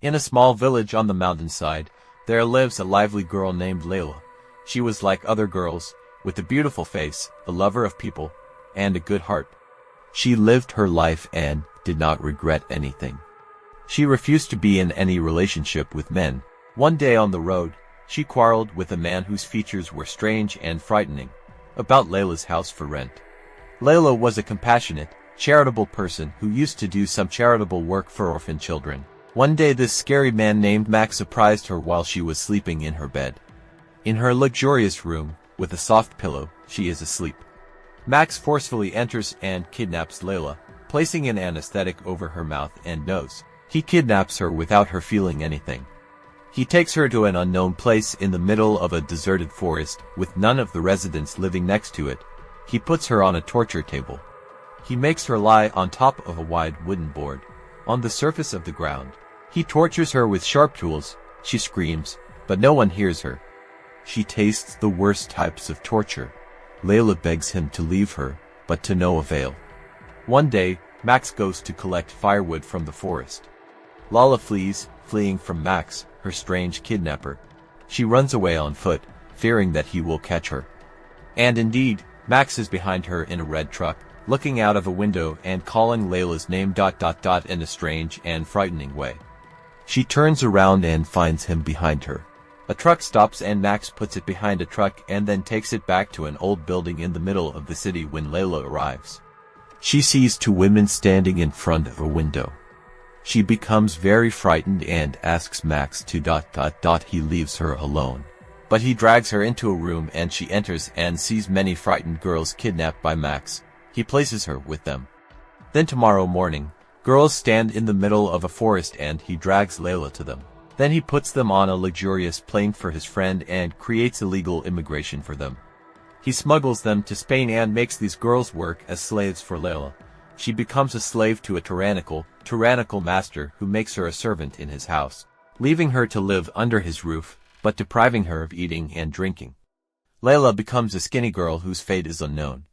In a small village on the mountainside, there lives a lively girl named Layla. She was like other girls, with a beautiful face, a lover of people, and a good heart. She lived her life and did not regret anything. She refused to be in any relationship with men. One day on the road, she quarreled with a man whose features were strange and frightening, about Layla's house for rent. Layla was a compassionate, charitable person who used to do some charitable work for orphan children. One day this scary man named Max surprised her while she was sleeping in her bed. In her luxurious room, with a soft pillow, she is asleep. Max forcefully enters and kidnaps Layla, placing an anesthetic over her mouth and nose. He kidnaps her without her feeling anything. He takes her to an unknown place in the middle of a deserted forest, with none of the residents living next to it. He puts her on a torture table. He makes her lie on top of a wide wooden board, on the surface of the ground. He tortures her with sharp tools. She screams, but no one hears her. She tastes the worst types of torture. Layla begs him to leave her, but to no avail. One day, Max goes to collect firewood from the forest. Lala flees, fleeing from Max, her strange kidnapper. She runs away on foot, fearing that he will catch her. And indeed, Max is behind her in a red truck, looking out of a window and calling Layla's name ... in a strange and frightening way. She turns around and finds him behind her. A truck stops and Max puts it behind a truck and then takes it back to an old building in the middle of the city. When Layla arrives, she sees two women standing in front of a window. She becomes very frightened and asks Max to ... He leaves her alone. But he drags her into a room and she enters and sees many frightened girls kidnapped by Max. He places her with them. Then tomorrow morning, girls stand in the middle of a forest and he drags Layla to them. Then he puts them on a luxurious plane for his friend and creates illegal immigration for them. He smuggles them to Spain and makes these girls work as slaves for Layla. She becomes a slave to a tyrannical master who makes her a servant in his house, leaving her to live under his roof, but depriving her of eating and drinking. Layla becomes a skinny girl whose fate is unknown.